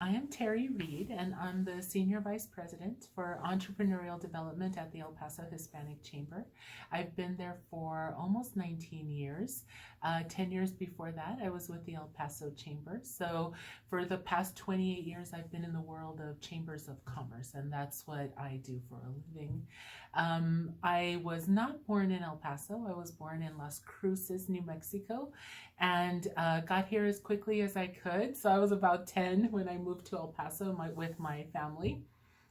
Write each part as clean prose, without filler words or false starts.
I am Terri Reed, and I'm the Senior Vice President for Entrepreneurial Development at the El Paso Hispanic Chamber. I've been there for almost 19 years. 10 years before that, I was with the El Paso Chamber. So for the past 28 years, I've been in the world of chambers of commerce, and that's what I do for a living. I was not born in El Paso. I was born in Las Cruces, New Mexico, and got here as quickly as I could. So I was about 10 when I moved to El Paso with my family.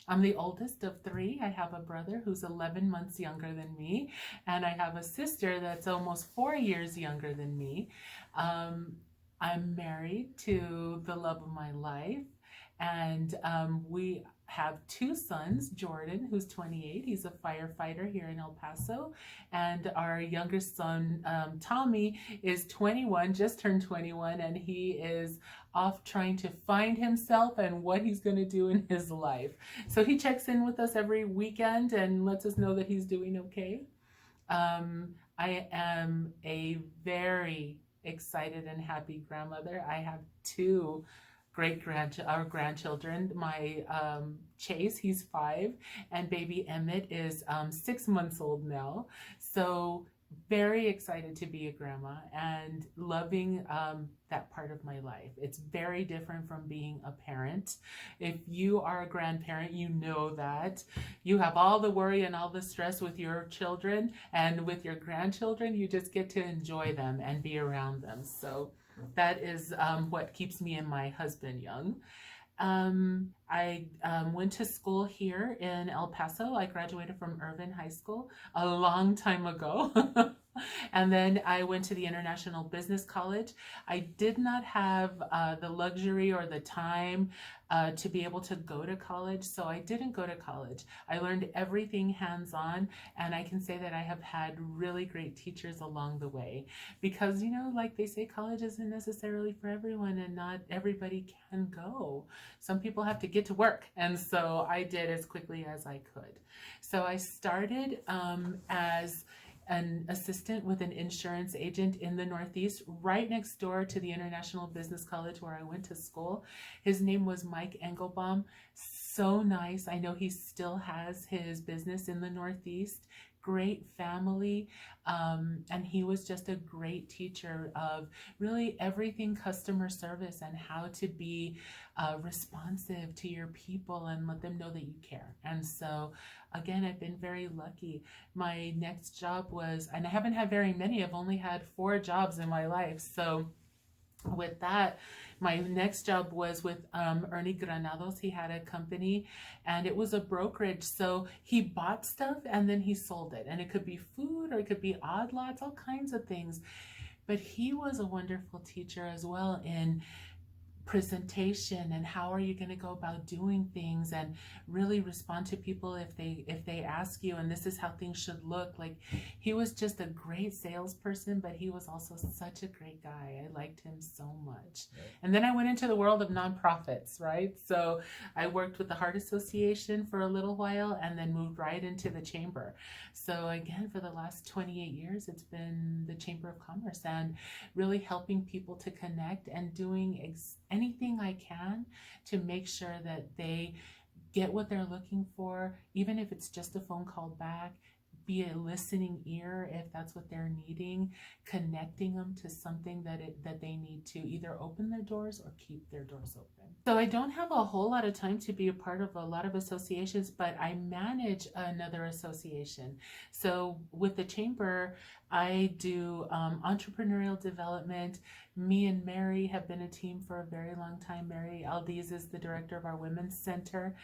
I'm the oldest of three. I have a brother who's 11 months younger than me, and I have a sister that's almost 4 years younger than me. I'm married to the love of my life, and we have two sons, Jordan, who's 28. He's a firefighter here in El Paso. And our youngest son, Tommy, is 21, just turned 21, and he is off trying to find himself and what he's going to do in his life. So he checks in with us every weekend and lets us know that he's doing okay. I am a very excited and happy grandmother. I have two grandchildren. My Chase, he's 5, and baby Emmett is 6 months old now. So very excited to be a grandma and loving that part of my life. It's very different from being a parent. If you are a grandparent, you know that you have all the worry and all the stress with your children, and with your grandchildren, you just get to enjoy them and be around them. So that is what keeps me and my husband young. I went to school here in El Paso. I graduated from Irvin High School a long time ago. And then I went to the International Business College. I did not have the luxury or the time to be able to go to college, so I didn't go to college. I learned everything hands-on, and I can say that I have had really great teachers along the way. Because, you know, like they say, college isn't necessarily for everyone, and not everybody can go. Some people have to get to work, and so I did as quickly as I could. So I started as an assistant with an insurance agent in the Northeast, right next door to the International Business College where I went to school. His name was Mike Engelbaum. So nice. I know he still has his business in the Northeast. Great family, and he was just a great teacher of really everything customer service and how to be responsive to your people and let them know that you care. And so again, I've been very lucky. My next job was, and I haven't had very many, I've only had 4 jobs in my life. So with that, my next job was with Ernie Granados. He had a company, and it was a brokerage. So he bought stuff and then he sold it. And it could be food, or it could be odd lots, all kinds of things. But he was a wonderful teacher as well in presentation and how are you going to go about doing things, and really respond to people if they ask you, and this is how things should look. Like, he was just a great salesperson, but he was also such a great guy. I liked him so much. Right. And then I went into the world of nonprofits, right? So I worked with the Heart Association for a little while, and then moved right into the chamber. So again, for the last 28 years, it's been the Chamber of Commerce, and really helping people to connect and doing anything I can to make sure that they get what they're looking for, even if it's just a phone call back. Be a listening ear if that's what they're needing, connecting them to something that they need to either open their doors or keep their doors open. So I don't have a whole lot of time to be a part of a lot of associations, but I manage another association. So with the chamber, I do entrepreneurial development. Me and Mary have been a team for a very long time. Mary Aldiz is the director of our Women's Center.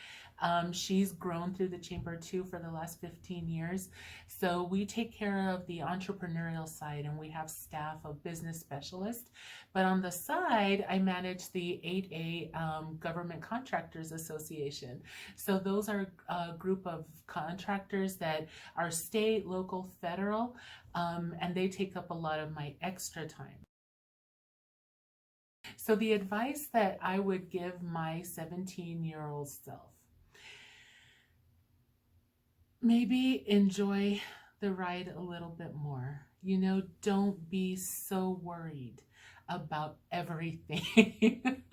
She's grown through the chamber too for the last 15 years. So we take care of the entrepreneurial side, and we have staff of business specialists. But on the side, I manage the 8A Government Contractors Association. So those are a group of contractors that are state, local, federal, and they take up a lot of my extra time. So the advice that I would give my 17-year-old self: maybe enjoy the ride a little bit more. You know, don't be so worried about everything.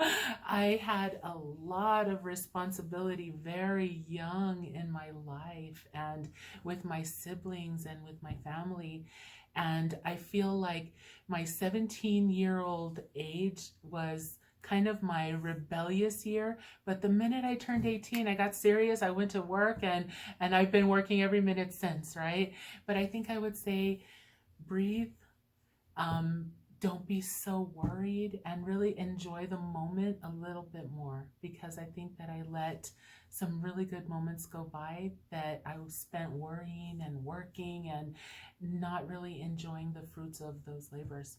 I had a lot of responsibility very young in my life and with my siblings and with my family. And I feel like my 17-year-old age was kind of my rebellious year. But the minute I turned 18, I got serious. I went to work and I've been working every minute since, right? But I think I would say breathe. Don't be so worried and really enjoy the moment a little bit more, because I think that I let some really good moments go by that I spent worrying and working and not really enjoying the fruits of those labors.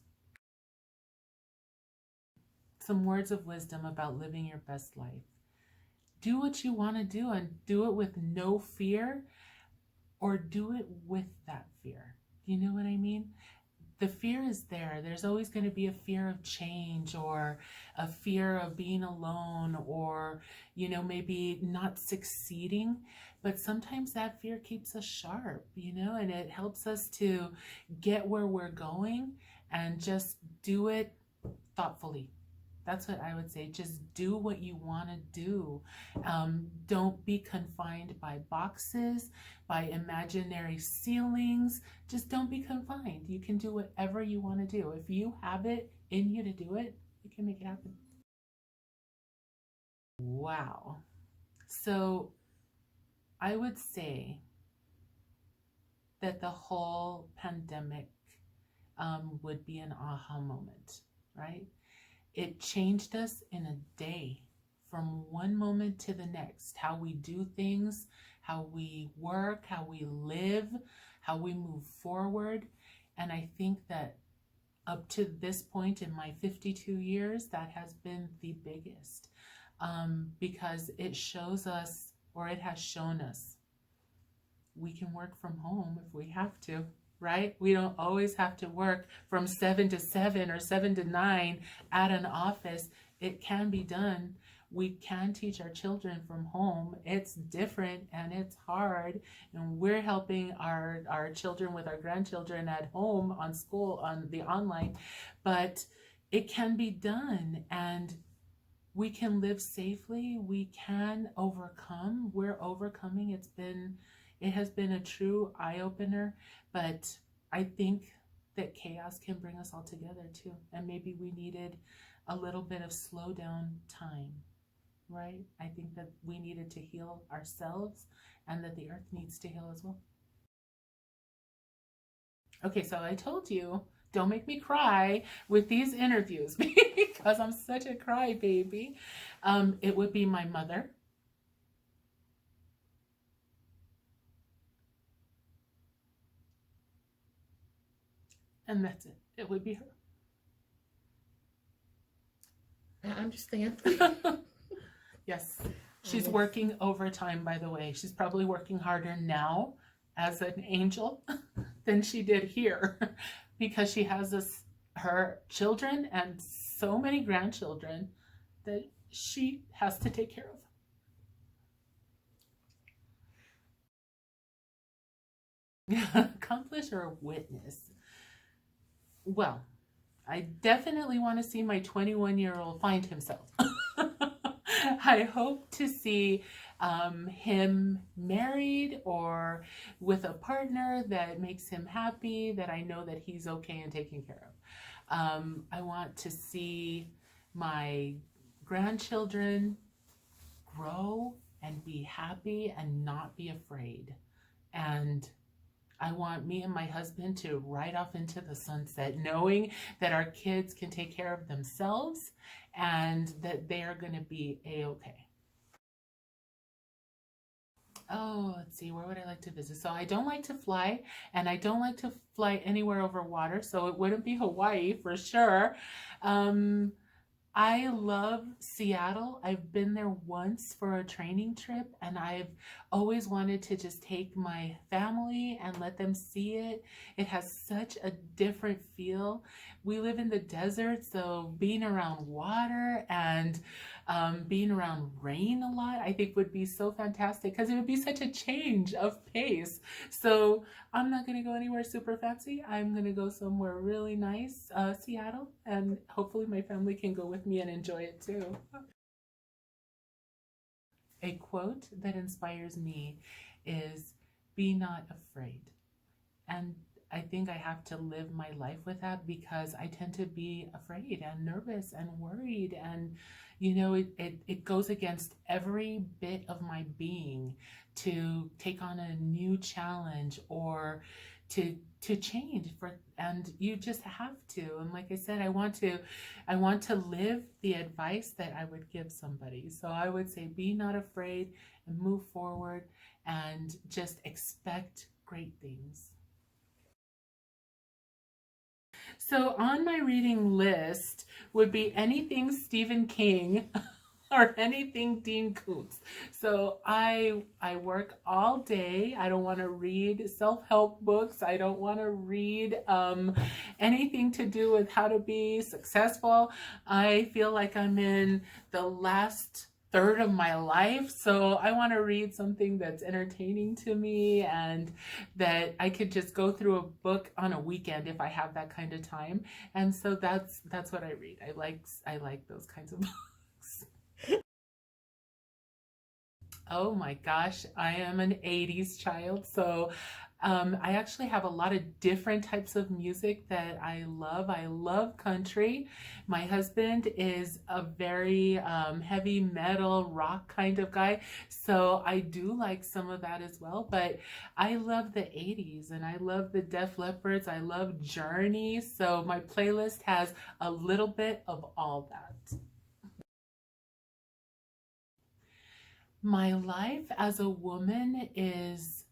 Some words of wisdom about living your best life. Do what you want to do and do it with no fear, or do it with that fear. You know what I mean? The fear is there. There's always going to be a fear of change, or a fear of being alone, or, maybe not succeeding. But sometimes that fear keeps us sharp, and it helps us to get where we're going and just do it thoughtfully. That's what I would say. Just do what you want to do. Don't be confined by boxes, by imaginary ceilings. Just don't be confined. You can do whatever you want to do. If you have it in you to do it, you can make it happen. Wow. So I would say that the whole pandemic would be an aha moment, right? It changed us in a day, from one moment to the next. How we do things, how we work, how we live, how we move forward. And I think that up to this point in my 52 years, that has been the biggest, because it shows us, or it has shown us, we can work from home if we have to. Right? We don't always have to work from 7 to 7 or 7 to 9 at an office. It can be done. We can teach our children from home. It's different and it's hard. And we're helping our children with our grandchildren at home, on school, on the online. But it can be done, and we can live safely. We can overcome. We're overcoming. It has been a true eye-opener, but I think that chaos can bring us all together too. And maybe we needed a little bit of slow down time, right? I think that we needed to heal ourselves, and that the earth needs to heal as well. Okay, so I told you, don't make me cry with these interviews because I'm such a crybaby. It would be my mother. And that's it. It would be her. I understand. Yes. She's working overtime, by the way. She's probably working harder now as an angel than she did here, because she has her children and so many grandchildren that she has to take care of. Accomplish or witness? Well, I definitely want to see my 21-year-old find himself. I hope to see him married or with a partner that makes him happy, that I know that he's okay and taken care of. I want to see my grandchildren grow and be happy and not be afraid. And I want me and my husband to ride off into the sunset, knowing that our kids can take care of themselves and that they are going to be a-okay. Oh, let's see, where would I like to visit? So I don't like to fly, and I don't like to fly anywhere over water, so it wouldn't be Hawaii for sure. I love Seattle. I've been there once for a training trip, and I've always wanted to just take my family and let them see it. It has such a different feel. We live in the desert, so being around water and being around rain a lot, I think would be so fantastic, because it would be such a change of pace. So I'm not going to go anywhere super fancy. I'm going to go somewhere really nice, Seattle, and hopefully my family can go with me and enjoy it too. a quote that inspires me is, "Be not afraid." And I think I have to live my life with that, because I tend to be afraid and nervous and worried. And, it goes against every bit of my being to take on a new challenge or to change and you just have to. And like I said, I want to live the advice that I would give somebody. So I would say, be not afraid and move forward and just expect great things. So on my reading list would be anything Stephen King or anything Dean Koontz. So I work all day. I don't want to read self-help books. I don't want to read anything to do with how to be successful. I feel like I'm in the last third of my life, so I want to read something that's entertaining to me and that I could just go through a book on a weekend if I have that kind of time. And so that's what I read. I like those kinds of books. Oh my gosh, I am an 80s child, so I actually have a lot of different types of music that I love. I love country. My husband is a very heavy metal rock kind of guy, so I do like some of that as well. But I love the 80s, and I love the Def Leppards. I love Journey, so my playlist has a little bit of all that. My life as a woman is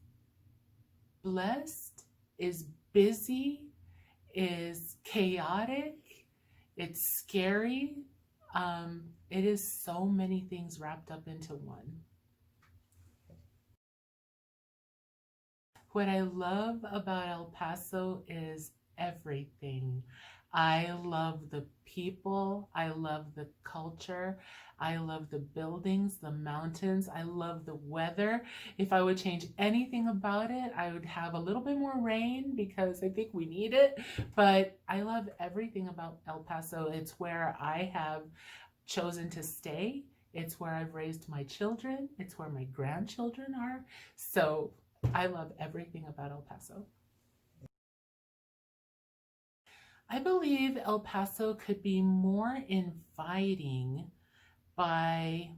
blessed, is busy, is chaotic, it's scary. It is so many things wrapped up into one. What I love about El Paso is everything. I love the people. I love the culture. I love the buildings, the mountains. I love the weather. If I would change anything about it, I would have a little bit more rain, because I think we need it. But I love everything about El Paso. It's where I have chosen to stay. It's where I've raised my children. It's where my grandchildren are. So I love everything about El Paso. I believe El Paso could be more inviting by,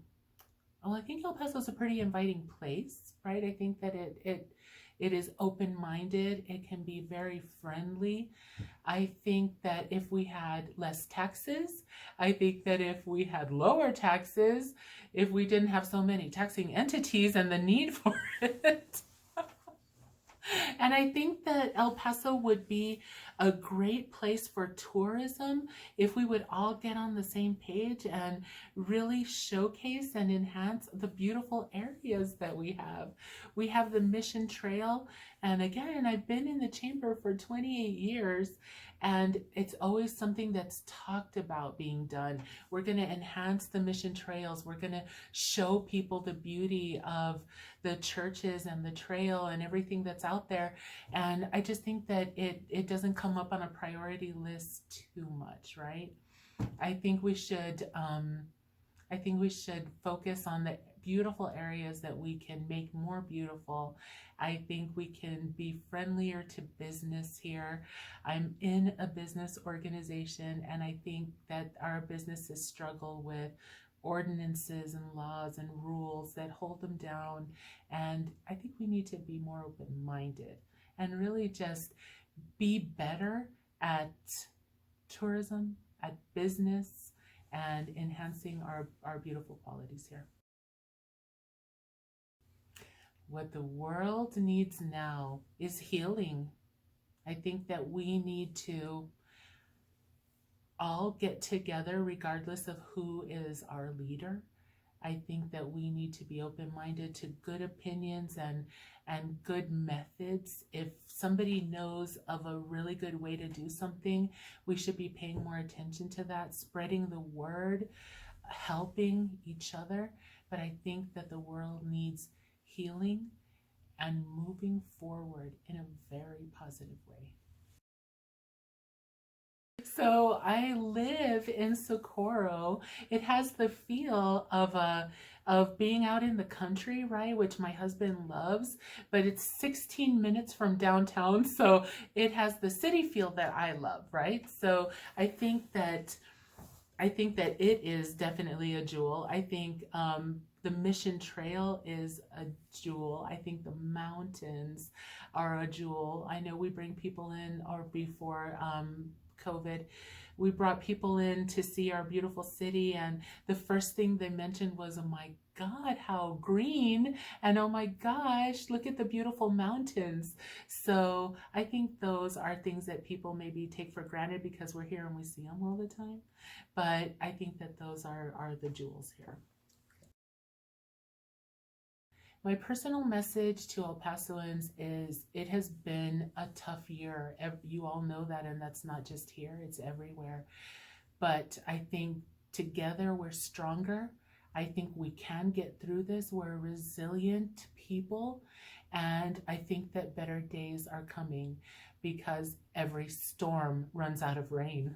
well, I think El Paso is a pretty inviting place, right? I think that it is open-minded. It can be very friendly. I think that if we had less taxes, I think that if we had lower taxes, if we didn't have so many taxing entities and the need for it, and I think that El Paso would be a great place for tourism if we would all get on the same page and really showcase and enhance the beautiful areas that we have. We have the Mission Trail, and again, I've been in the chamber for 28 years, and it's always something that's talked about being done. We're going to enhance the Mission Trails. We're going to show people the beauty of the churches and the trail and everything that's out there. And I just think that it doesn't come up on a priority list too much, right? I think we should focus on the beautiful areas that we can make more beautiful. I think we can be friendlier to business here. I'm in a business organization, and I think that our businesses struggle with ordinances and laws and rules that hold them down. And I think we need to be more open-minded and really just be better at tourism, at business, and enhancing our beautiful qualities here. What the world needs now is healing. I think that we need to all get together regardless of who is our leader. I think that we need to be open-minded to good opinions and good methods. If somebody knows of a really good way to do something, we should be paying more attention to that, spreading the word, helping each other. But I think that the world needs healing and moving forward in a very positive way. So I live in Socorro. It has the feel of being out in the country, right? Which my husband loves, but it's 16 minutes from downtown, so it has the city feel that I love, right? So I think that it is definitely a jewel. I think the Mission Trail is a jewel. I think the mountains are a jewel. I know we bring people in, or before COVID, we brought people in to see our beautiful city, and the first thing they mentioned was, oh my God, how green, and oh my gosh, look at the beautiful mountains. So I think those are things that people maybe take for granted because we're here and we see them all the time. But I think that those are the jewels here. My personal message to El Pasoans is it has been a tough year. You all know that, and that's not just here, it's everywhere. But I think together we're stronger. I think we can get through this. We're resilient people, and I think that better days are coming because every storm runs out of rain.